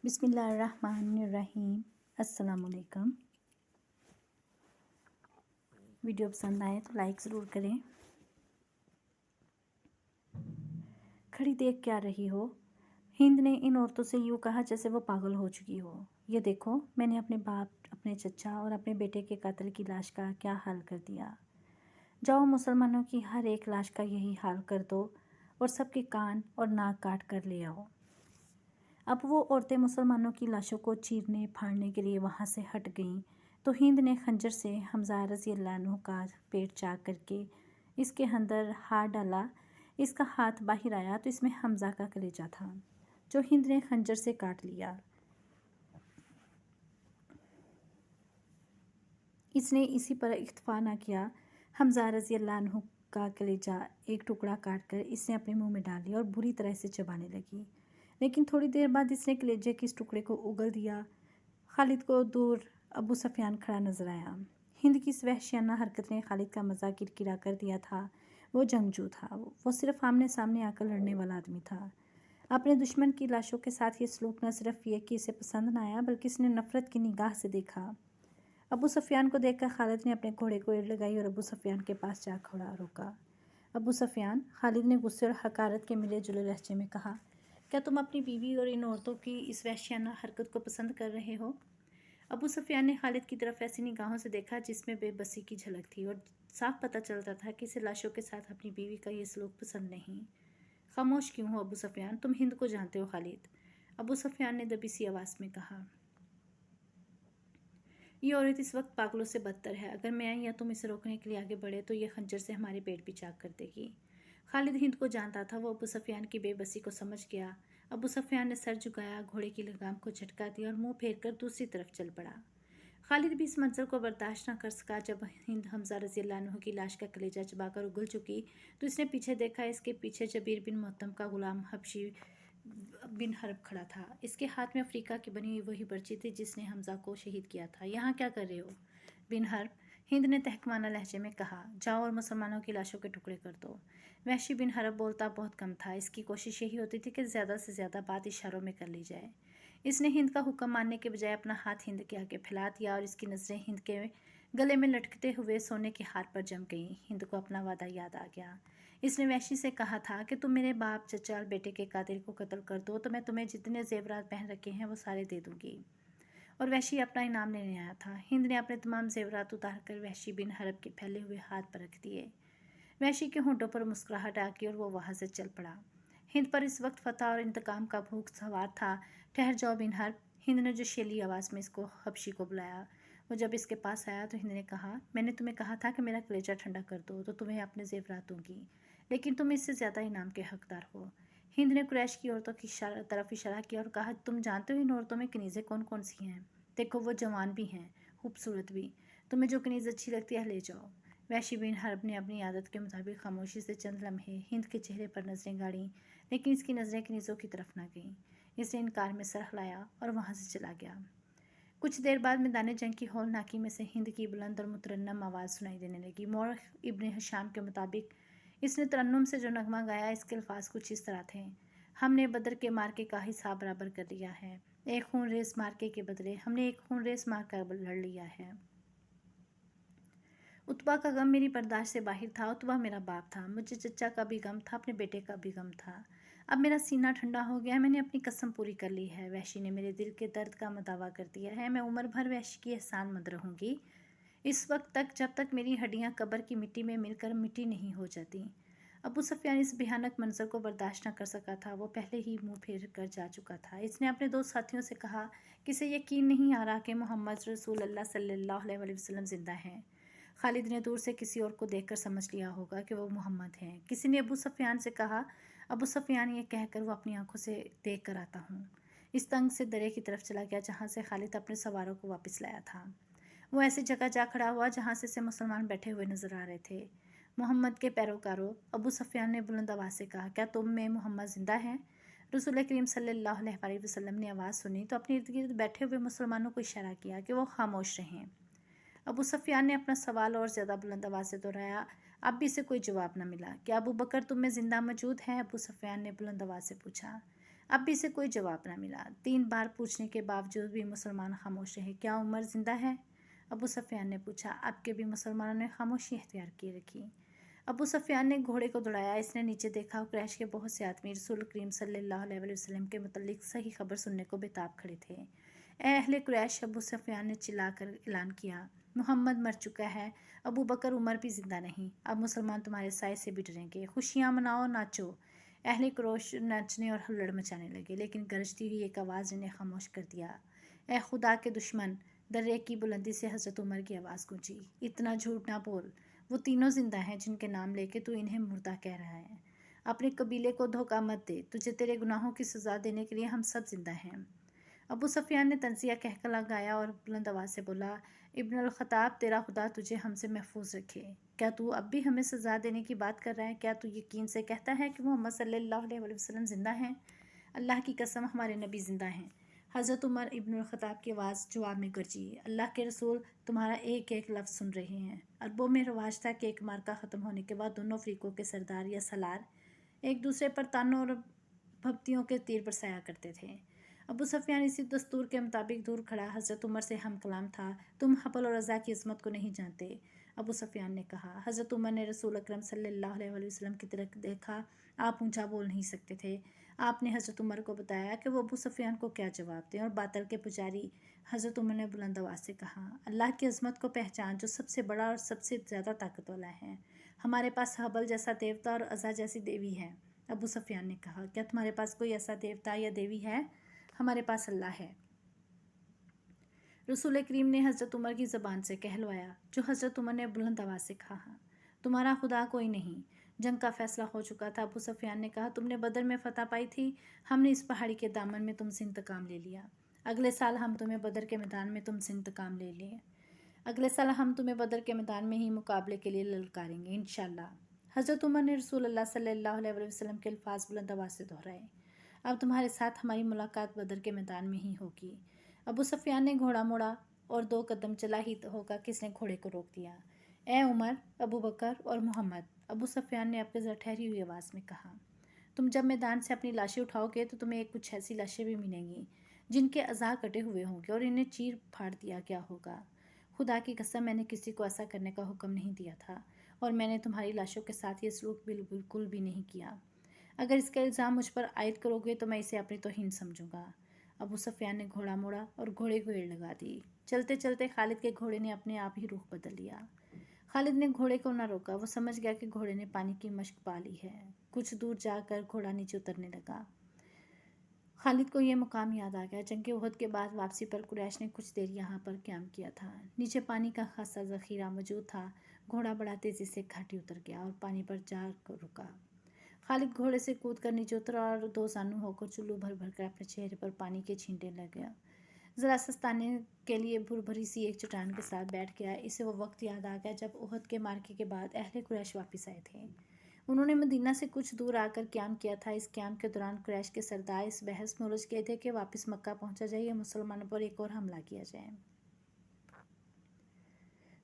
बिस्मिल्लाहिर्रहमानिर्रहीम। अस्सलाम वालेकुम। वीडियो पसंद आए तो लाइक ज़रूर करें। खड़ी देख क्या रही हो? हिंद ने इन औरतों से यूँ कहा जैसे वो पागल हो चुकी हो। ये देखो, मैंने अपने बाप, अपने चचा और अपने बेटे के कातिल की लाश का क्या हाल कर दिया। जाओ, मुसलमानों की हर एक लाश का यही हाल कर दो और सबके कान और नाक काट कर ले आओ। अब वो औरतें मुसलमानों की लाशों को चीरने फाड़ने के लिए वहाँ से हट गईं तो हिंद ने खंजर से हमज़ा रज़ी अल्लाह अन्हु का पेट चाक करके इसके अंदर हाथ डाला। इसका हाथ बाहर आया तो इसमें हमज़ा का कलेजा था, जो हिंद ने खंजर से काट लिया। इसने इसी पर इख्तफा न किया। हमज़ा रज़ी अल्लाह अन्हु का कलेजा एक टुकड़ा काट कर इसने अपने मुंह में डाल लिया और बुरी तरह से चबाने लगी। लेकिन थोड़ी देर बाद इसने कलेजे के इस टुकड़े को उगल दिया। खालिद को दूर अबू सफ़ियान खड़ा नजर आया। हिंद की इस वहशियाना हरकत ने खालिद का मज़ा किरकिरा कर दिया था। वो जंगजू था, वो सिर्फ आमने सामने आकर लड़ने वाला आदमी था। अपने दुश्मन की लाशों के साथ ये सलूक न सिर्फ ये कि इसे पसंद न आया, बल्कि इसने नफ़रत की निगाह से देखा। अबू सफ़ियान को देखकर खालिद ने अपने घोड़े को एड़ लगाई और अबू सफ़ियान के पास जा खड़ा रोका। अबू सफ़ियान, खालिद ने गुस्से और हकारत के मिले जुले लहजे में कहा, क्या तुम अपनी बीवी और इन औरतों की इस वहशियाना हरकत को पसंद कर रहे हो? अबू सफ़ियान ने खालिद की तरफ ऐसी निगाहों से देखा जिसमें बेबसी की झलक थी और साफ पता चलता था कि इसे लाशों के साथ अपनी बीवी का ये सलूक पसंद नहीं। खामोश क्यों हो अबू सफ़ियान? तुम हिंद को जानते हो खालिद, अबू सफ़ियान ने दबी सी आवाज़ में कहा। ये औरत इस वक्त पागलों से बदतर है। अगर मैं या तुम इसे रोकने के लिए आगे बढ़े तो ये खंजर से हमारे पेट भी चाक कर देगी। खालिद हिंद को जानता था। वो अबू सफ़ियान की बेबसी को समझ गया। अबू सफ़ियान ने सर झुकाया, घोड़े की लगाम को झटका दिया और मुंह फेर कर दूसरी तरफ चल पड़ा। खालिद भी इस मंजर को बर्दाश्त न कर सका। जब हिंद हमज़ा रज़ी अल्लाह अन्हु की लाश का कलेजा चबाकर उगल चुकी तो इसने पीछे देखा। इसके पीछे जबीर बिन मोहत्तम का गुलाम हबशी बिन हर्ब खड़ा था। इसके हाथ में अफ्रीका की बनी हुई वही पर्ची थी जिसने हमज़ा को शहीद किया था। यहाँ क्या कर रहे हो बिन हर्ब? हिंद ने तहकमाना लहजे में कहा। जाओ और मुसलमानों की लाशों के टुकड़े कर दो। वहशी बिन हर्ब बोलता बहुत कम था। इसकी कोशिश यही होती थी कि ज़्यादा से ज़्यादा बात इशारों में कर ली जाए। इसने हिंद का हुक्म मानने के बजाय अपना हाथ हिंद के आगे फैला दिया और इसकी नज़रें हिंद के गले में लटकते हुए सोने के हार पर जम गईं। हिंद को अपना वादा याद आ गया। इसने वहशी से कहा था कि तुम मेरे बाप, चचा और बेटे के कातिल को कत्ल कर दो तो मैं तुम्हें जितने जेवरात पहन रखे हैं वो सारे दे दूंगी। और वहशी अपना इनाम लेने आया था। हिंद ने अपने तमाम जेवरात उतार कर वहशी बिन हरब के फैले हुए हाथ पर रख दिए। वहशी के होंठों पर मुस्कुराहट आ गई और वो वहाँ से चल पड़ा। हिंद पर इस वक्त फतह और इंतकाम का भूख सवार था। ठहर जाओ बिन हर्ब, हिंद ने जो शेली आवाज़ में इसको हबशी को बुलाया। वो जब इसके पास आया तो हिंद ने कहा, मैंने तुम्हें कहा था कि मेरा कलेजा ठंडा कर दो तो तुम्हें अपने जेवरात दूंगी, लेकिन तुम इससे ज़्यादा इनाम के हकदार हो। हिंद ने कुरैश की औरतों की तरफ इशारा किया और कहा, तुम जानते हो इन औरतों में कनीज़ें कौन कौन सी हैं? देखो, वो जवान भी हैं, खूबसूरत भी। तुम्हें जो कनीज़ अच्छी लगती है ले जाओ। वहशी बिन हर्ब ने अपनी आदत के मुताबिक खामोशी से चंद लम्हे हिंद के चेहरे पर नज़रें गाड़ीं, लेकिन इसकी नज़रें कनीज़ों की तरफ न गईं। इसने इनकार में सर हिलाया और वहाँ से चला गया। कुछ देर बाद मैदान जंग की हौलनाकी में से हिंद की बुलंद और मुतरन्नम आवाज़ सुनाई देने लगी। मौरख इब्न हिशाम के मुताबिक इसने तरन्नुम से जो नगमा गाया, इसके अल्फाज कुछ इस तरह थे। हमने बदर के मार्के का हिसाब बराबर कर लिया है। एक खून रेस मार्के के बदले हमने एक खून रेस मार्का लड़ लिया है। उतबा का गम मेरी बर्दाश्त से बाहर था। उतबा मेरा बाप था। मुझे चचा का भी गम था, अपने बेटे का भी गम था। अब मेरा सीना ठंडा हो गया। मैंने अपनी कसम पूरी कर ली है। वहशी ने मेरे दिल के दर्द का मदावा कर दिया है। मैं उम्र भर वहशी की एहसानमंद रहूँगी, इस वक्त तक जब तक मेरी हड्डियाँ कब्र की मिट्टी में मिलकर मिट्टी नहीं हो जाती। अबू सफ़ियान इस भयानक मंजर को बर्दाश्त न कर सका था। वो पहले ही मुंह फेर कर जा चुका था। इसने अपने दो साथियों से कहा कि इसे यकीन नहीं आ रहा कि मोहम्मद रसूलुल्लाह सल्लल्लाहु अलैहि वसल्लम ज़िंदा हैं। खालिद ने दूर से किसी और को देखकर समझ लिया होगा कि वो मोहम्मद हैं। किसी ने अबू सफ़ियान से कहा, अबू सफ़ियान ये कहकर वो अपनी आंखों से देख कर आता हूँ। इस तंग से दरे की तरफ चला गया जहाँ से खालिद अपने सवारों को वापस लाया था। वो ऐसी जगह जा खड़ा हुआ जहाँ से मुसलमान बैठे हुए नजर आ रहे थे। मोहम्मद के पैरोकारों, अबू सफ़ियान ने बुलंद आवाज़ से कहा, क्या तुम में मोहम्मद ज़िंदा हैं? रसूल करीम सल्लल्लाहु अलैहि वसल्लम ने आवाज़ सुनी तो अपने इर्द गिर्द बैठे हुए मुसलमानों को इशारा किया कि वो खामोश रहें। अबू सफ़ियान ने अपना सवाल और ज़्यादा बुलंद आवाज़ से दोहराया। अब भी इसे कोई जवाब न मिला। क्या अबू बकर तुम में ज़िंदा मौजूद है? अबू सफ़ियान ने बुलंद आवाज़ से पूछा। अब भी इसे कोई जवाब न मिला। 3 बार पूछने के बावजूद भी मुसलमान खामोश रहे। क्या उमर जिंदा है? अबू सुफियान ने पूछा। अब के भी मुसलमानों ने खामोशी इख्तियार की रखी। अबू सुफियान ने घोड़े को दौड़ाया। इसने नीचे देखा। कुरैश के बहुत से आदमी रसूल करीम सल्लल्लाहु अलैहि वसल्लम के मुतल्लिक सही खबर सुनने को बेताब खड़े थे। ए अहले कुरैश, अबू सुफियान ने चिल्लाकर ऐलान किया, मोहम्मद मर चुका है। अबू बकर उमर भी जिंदा नहीं। अब मुसलमान तुम्हारे साय से भी डरेंगे। खुशियाँ मनाओ, नाचो। अहले कुरैश नाचने और हुल्लड़ मचाने लगे, लेकिन गरजती हुई एक आवाज़ इन्हें खामोश कर दिया। ए खुदा के दुश्मन! दर्रे की बुलंदी से हज़रत उमर की आवाज़ गूंजी। इतना झूठ ना बोल। वो तीनों जिंदा हैं जिनके नाम लेके तू इन्हें मुर्दा कह रहा है। अपने कबीले को धोखा मत दे। तुझे तेरे गुनाहों की सज़ा देने के लिए हम सब जिंदा हैं। अबू सुफियान ने तंजिया कहकर लगाया और बुलंद आवाज़ से बोला, इब्न अल खत्ताब, तेरा खुदा तुझे हमसे महफूज रखे। क्या तू अब भी हमें सज़ा देने की बात कर रहा है? क्या तू यकीन से कहता है कि मोहम्मद सल्लल्लाहु अलैहि वसल्लम ज़िंदा हैं? अल्लाह की कसम, हमारे नबी ज़िंदा हैं। हज़रत उमर इब्न अल खत्ताब की आवाज़ जवाब में गरजी, अल्लाह के रसूल तुम्हारा एक एक लफ्ज़ सुन रहे हैं। अरबों में रवाज था कि एक मार्का ख़त्म होने के बाद दोनों फ़रीक़ों के सरदार या सलार एक दूसरे पर तानों और भब्तियों के तीर बरसाया करते थे। अबू सुफियान इसी दस्तूर के मुताबिक दूर खड़ा हज़रत उमर से हम कलाम था। तुम हबल और रज़ा की इज़्ज़त को नहीं जानते, अबू सुफियान ने कहा। हज़रत उमर ने रसूल अकरम सल्लल्लाहु अलैहि वसल्लम की तरफ देखा। आप ऊंचा बोल नहीं सकते थे। आपने हज़रत उमर को बताया कि वो अबू सुफियान को क्या जवाब दें, और बातल के पुजारी हज़रत उमर ने बुलंद आवाज़ से कहा, अल्लाह की अज़मत को पहचान जो सबसे बड़ा और सबसे ज़्यादा ताकत वाला है। हमारे पास हबल जैसा देवता और अज़ा जैसी देवी है। अबू सुफियान ने कहा, क्या तुम्हारे पास कोई ऐसा देवता या देवी है? हमारे पास अल्लाह है। रसूल करीम ने हज़रत उमर की ज़बान से कहलवाया, जो हज़रत उमर ने बुलंद आवाज़ से कहा, तुम्हारा खुदा कोई नहीं। जंग का फैसला हो चुका था। अबू सुफियान ने कहा, तुमने बदर में फतह पाई थी। हमने इस पहाड़ी के दामन में तुमसे इंतकाम ले लिया। अगले साल हम तुम्हें बदर के मैदान में तुमसे इंतकाम ले लिए। अगले साल हम तुम्हें बदर के मैदान में ही मुकाबले के लिए ललकारेंगे इंशाअल्लाह। हज़रत उमर ने रसूल अल्लाह सल्लल्लाहु अलैहि वसल्लम के अल्फाज बुलंद आवाज़ से दोहराए, अब तुम्हारे साथ हमारी मुलाकात बदर के मैदान में ही होगी। अबू सुफियान ने घोड़ा मोड़ा और 2 कदम चला ही होगा कि इसने घोड़े को रोक दिया। ए उमर, अबू बकर और मोहम्मद, अबू सुफियान ने अपने ठहरी हुई आवाज़ में कहा, तुम जब मैदान से अपनी लाशें उठाओगे तो तुम्हें कुछ ऐसी लाशें भी मिलेंगी जिनके अज़ा कटे हुए होंगे और इन्हें चीर फाड़ दिया गया होगा। खुदा की कसम, मैंने किसी को ऐसा करने का हुक्म नहीं दिया था, और मैंने तुम्हारी लाशों के साथ ये सलूक बिल्कुल भी नहीं किया। अगर इसका इल्ज़ाम मुझ पर आयद करोगे तो मैं इसे अपनी तौहीन समझूंगा। अबू सुफियान ने घोड़ा मोड़ा और घोड़े को एड़ लगा दी। चलते चलते खालिद के घोड़े ने अपने आप ही रुख बदल लिया। खालिद ने घोड़े को न रोका। वो समझ गया कि घोड़े ने पानी की मशक पा ली है। कुछ दूर जाकर घोड़ा नीचे उतरने लगा। खालिद को यह मुकाम याद आ गया। जंग उहद के बाद वापसी पर कुरैश ने कुछ देर यहाँ पर क्याम किया था। नीचे पानी का खासा ज़ख़ीरा मौजूद था। घोड़ा बड़ा तेज़ी से घाटी उतर गया और पानी पर जा रुका। खालिद घोड़े से कूद कर नीचे उतरा और 2 जानू होकर चुल्लू भर भर कर अपने चेहरे पर पानी के छींटे लग गया। ज़रा सस्ताने के लिए भुरभरी सी एक चट्टान के साथ बैठ गया। इसे वो वक्त याद आ गया जब उहद के मार्के के बाद अहले कुरैश वापस आए थे। उन्होंने मदीना से कुछ दूर आकर क्याम किया था। इस क्याम के दौरान कुरैश के सरदार इस बहस में उलझ गए थे कि वापस मक्का पहुंचा जाए या मुसलमानों पर एक और हमला किया जाए।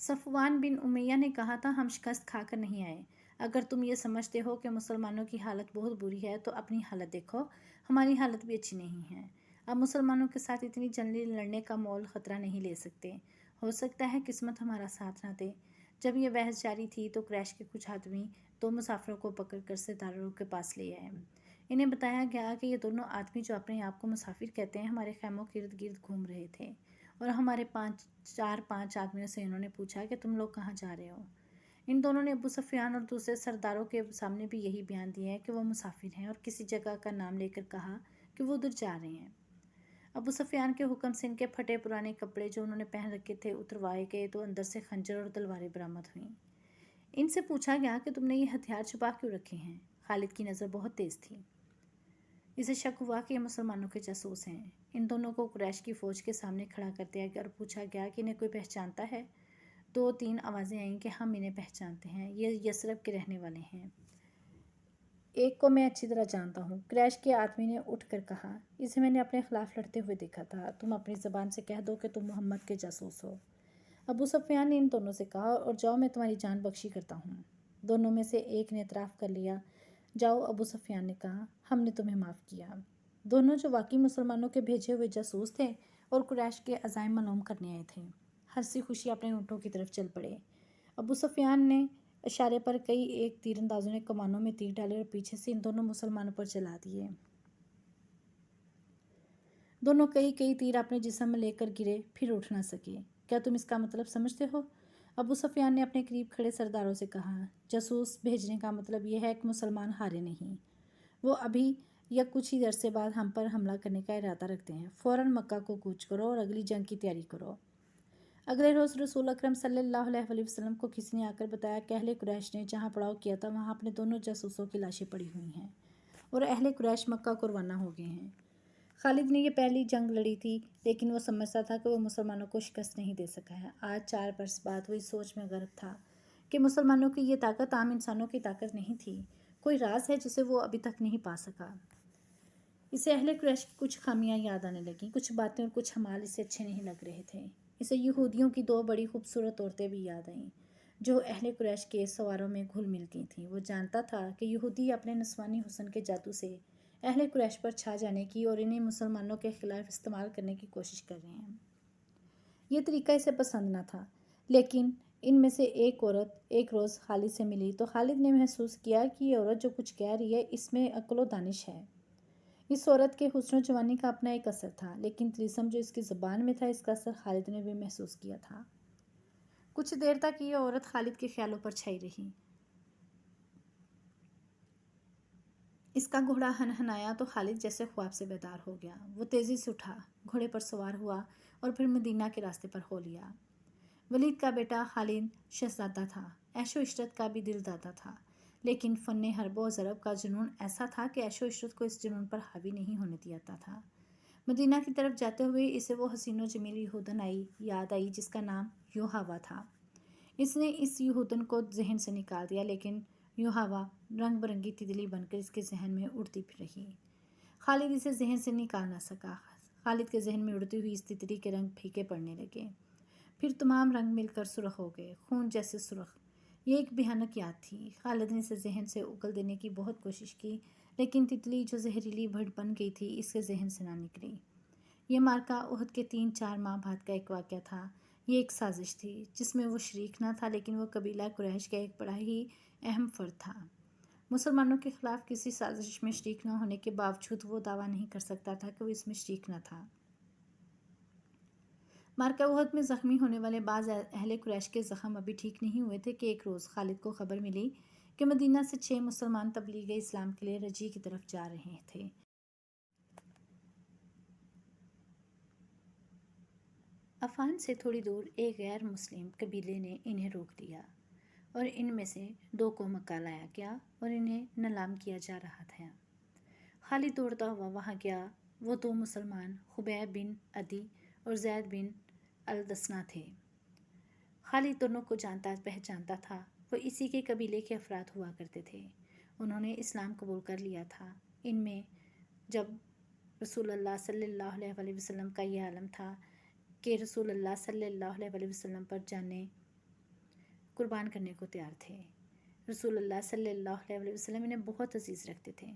सफ़वान बिन उमैया ने कहा था, हम शिकस्त खाकर नहीं आए। अगर तुम ये समझते हो कि मुसलमानों की हालत बहुत बुरी है तो अपनी हालत देखो, हमारी हालत भी अच्छी नहीं है। अब मुसलमानों के साथ इतनी जल्दी लड़ने का मोल ख़तरा नहीं ले सकते। हो सकता है किस्मत हमारा साथ ना दे। जब यह बहस जारी थी तो कुरैश के कुछ आदमी 2 मुसाफिरों को पकड़कर सरदारों के पास ले आए। इन्हें बताया गया कि ये दोनों आदमी जो अपने आप को मुसाफिर कहते हैं, हमारे खैमों के इर्द गिर्द घूम रहे थे, और हमारे 4-5 आदमियों से इन्होंने पूछा कि तुम लोग कहाँ जा रहे हो। इन दोनों ने अबू सुफियान और दूसरे सरदारों के सामने भी यही बयान दिया है कि वो मुसाफिर हैं, और किसी जगह का नाम लेकर कहा कि वो उधर जा रहे हैं। अबू सुफियान के हुक्म से इनके फटे पुराने कपड़े जो उन्होंने पहन रखे थे उतरवाए गए तो अंदर से खंजर और तलवारें बरामद हुईं। इनसे पूछा गया कि तुमने ये हथियार छुपा क्यों रखे हैं। खालिद की नज़र बहुत तेज़ थी। इसे शक हुआ कि ये मुसलमानों के जासूस हैं। इन दोनों को कुरैश की फ़ौज के सामने खड़ा कर दिया गया और पूछा गया कि इन्हें कोई पहचानता है। 2-3 आवाज़ें आईं कि हम इन्हें पहचानते हैं, ये यसरब के रहने वाले हैं। एक को मैं अच्छी तरह जानता हूँ। कुरैश के आदमी ने उठकर कहा, इसे मैंने अपने खिलाफ लड़ते हुए देखा था। तुम अपनी ज़बान से कह दो कि तुम मोहम्मद के जासूस हो। अबू सुफियान ने इन दोनों से कहा, और जाओ, मैं तुम्हारी जान बख्शी करता हूँ। दोनों में से एक ने इतराफ़ कर लिया। जाओ, अबू सुफियान ने कहा, हमने तुम्हें माफ़ किया। दोनों जो वाकई मुसलमानों के भेजे हुए जासूस थे और कुरैश के अज़ाइम मालूम करने आए थे, हंसी खुशी अपने ऊँटों की तरफ चल पड़े। अबू सुफियान ने इशारे पर कई एक तीरंदाजों ने कमानों में तीर डाले और पीछे से इन दोनों मुसलमानों पर चला दिए। दोनों कई कई तीर अपने जिस्म में लेकर गिरे, फिर उठ ना सके। क्या तुम इसका मतलब समझते हो? अबू सुफियान ने अपने करीब खड़े सरदारों से कहा। जासूस भेजने का मतलब यह है कि मुसलमान हारे नहीं। वो अभी या कुछ ही देर से बाद हम पर हमला करने का इरादा रखते हैं। फ़ौरन मक्का को कूच करो और अगली जंग की तैयारी करो। अगले रोज़ रसूल अकरम सल्लल्लाहु अलैहि वसल्लम को किसी ने आकर बताया कि अहले कुरैश ने जहाँ पड़ाव किया था वहाँ अपने दोनों जासूसों की लाशें पड़ी हुई हैं और अहले कुरैश मक्का को रवाना हो गए हैं। खालिद ने यह पहली जंग लड़ी थी, लेकिन वो समझता था कि वो मुसलमानों को शिकस्त नहीं दे सका है। आज 4 बरस बाद वो इस सोच में गर्क था कि मुसलमानों की ये ताकत आम इंसानों की ताकत नहीं थी। कोई राज है जिसे वो अभी तक नहीं पा सका। इसे अहले कुरैश की कुछ खामियां याद आने लगीं, कुछ बातें और कुछ हमाल इसे अच्छे नहीं लग रहे थे। इसे यहूदियों की 2 बड़ी खूबसूरत औरतें भी याद आईं जो अहले कुरैश के सवारों में घुल मिलती थीं। वो जानता था कि यहूदी अपने नस्वानी हुस्न के जादू से अहले कुरैश पर छा जाने की और इन्हें मुसलमानों के खिलाफ इस्तेमाल करने की कोशिश कर रहे हैं। ये तरीका इसे पसंद न था, लेकिन इनमें से एक औरत एक रोज़ खालिद से मिली तो खालिद ने महसूस किया कि ये औरत जो कुछ कह रही है इसमें अक्ल व दानिश है। इस औरत के हुस्न जवानी का अपना एक असर था, लेकिन तिलिस्म जो इसकी ज़ुबान में था इसका असर खालिद ने भी महसूस किया था। कुछ देर तक ये औरत खालिद के ख्यालों पर छाई रही। इसका घोड़ा हनहनाया तो खालिद जैसे ख्वाब से बेदार हो गया। वो तेज़ी से उठा, घोड़े पर सवार हुआ और फिर मदीना के रास्ते पर हो लिया। वलीद का बेटा खालिद शहजादा था, ऐशो इशरत का भी दिलदादा था, लेकिन फ़न्ने हरब व ज़रब का जुनून ऐसा था कि ऐशो इशरत को इस जुनून पर हावी नहीं होने दिया था। मदीना की तरफ जाते हुए इसे वो हसीनो जमील यहूदन याद आई जिसका नाम योहावा था। इसने इस यहूदन को जहन से निकाल दिया, लेकिन योहावा रंग बिरंगी तितली बनकर इसके जहन में उड़ती फिर रही। खालिद इसे जहन से निकाल ना सका। खालिद के जहन में उड़ती हुई इस तितली के रंग फीके पड़ने लगे, फिर तमाम रंग मिलकर सुर्ख हो गए, खून जैसे सुर्ख। ये एक भयानक याद थी। खालिद ने इसे जहन से उगल देने की बहुत कोशिश की, लेकिन तितली जो जहरीली भड़ बन गई थी इसके जहन से ना निकली। ये मार्का उहद के 3-4 माह बाद का एक वाक़या था। ये एक साजिश थी जिसमें वो शरीक ना था, लेकिन वो कबीला कुरैश का एक बड़ा ही अहम फ़र्द था। मुसलमानों के ख़िलाफ़ किसी साजिश में शरीक न होने के बावजूद वो दावा नहीं कर सकता था कि वो इसमें शरीक न था। मार्का उहद में ज़ख्मी होने वाले बाज़ अहले कुरैश के ज़ख्म अभी ठीक नहीं हुए थे कि एक रोज़ खालिद को खबर मिली कि मदीना से 6 मुसलमान तबलीग इस्लाम के लिए रजी की तरफ जा रहे थे। अफान से थोड़ी दूर एक गैर मुस्लिम कबीले ने इन्हें रोक दिया और इनमें से 2 को मक्का लाया गया और इन्हें नीलाम किया जा रहा था। खालिद दौड़ता हुआ वहाँ गया। वो 2 मुसलमान खुबैब बिन अदी और ज़ैद बिन अलदसना थे। खालिद दोनों को जानता पहचानता था। वो इसी के कबीले के अफराद हुआ करते थे। उन्होंने इस्लाम कबूल कर लिया था। इनमें जब रसूलुल्लाह सल्लल्लाहु अलैहि वसल्लम का यह आलम था कि रसूलुल्लाह सल्लल्लाहु अलैहि वसल्लम पर जाने कुर्बान करने को तैयार थे। रसूलुल्लाह सल्लल्लाहु अलैहि वसल्लम इन्हें बहुत अजीज़ रखते थे।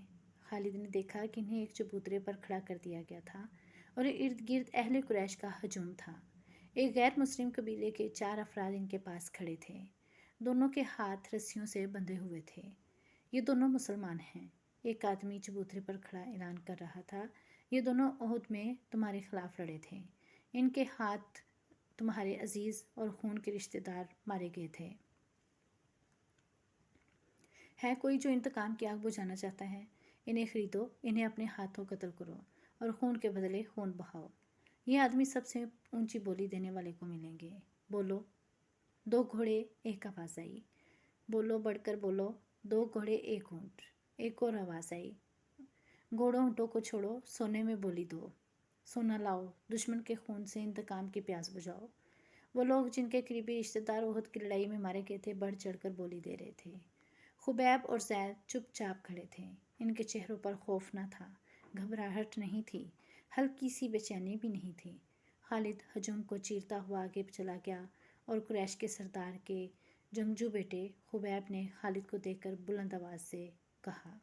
खालिद ने देखा कि इन्हें एक चबूतरे पर खड़ा कर दिया गया था और इर्द गिर्द अहले कुरैश का हजूम था। एक गैर मुस्लिम कबीले के 4 अफराद इनके पास खड़े थे। दोनों के हाथ रस्सियों से बंधे हुए थे। ये दोनों मुसलमान हैं। एक आदमी चबूतरे पर खड़ा ऐलान कर रहा था, ये दोनों उहद में तुम्हारे खिलाफ लड़े थे। इनके हाथ तुम्हारे अजीज़ और खून के रिश्तेदार मारे गए थे। है कोई जो इंतकाम की आग बुझाना चाहता है? इन्हें खरीदो, इन्हें अपने हाथों कत्ल करो और खून के बदले खून बहाओ। ये आदमी सबसे ऊंची बोली देने वाले को मिलेंगे। बोलो। 2 घोड़े, एक आवाज़ आई। बोलो, बढ़कर बोलो। 2 घोड़े, एक ऊँट। एक और आवाज़ आई। घोड़ों ऊँटों को छोड़ो, सोने में बोली दो। सोना लाओ, दुश्मन के खून से इंतकाम की प्यास बुझाओ। वो लोग जिनके करीबी रिश्तेदार उहद की लड़ाई में मारे गए थे बढ़ चढ़कर बोली दे रहे थे। खुबैब और ज़ैद चुपचाप खड़े थे। इनके चेहरों पर खौफ न था, घबराहट नहीं थी, हल्की सी बेचैनी भी नहीं थी। खालिद हजूम को चीरता हुआ आगे चला गया और कुरैश के सरदार के जंगजू बेटे खुबैब ने खालिद को देखकर बुलंद आवाज़ से कहा,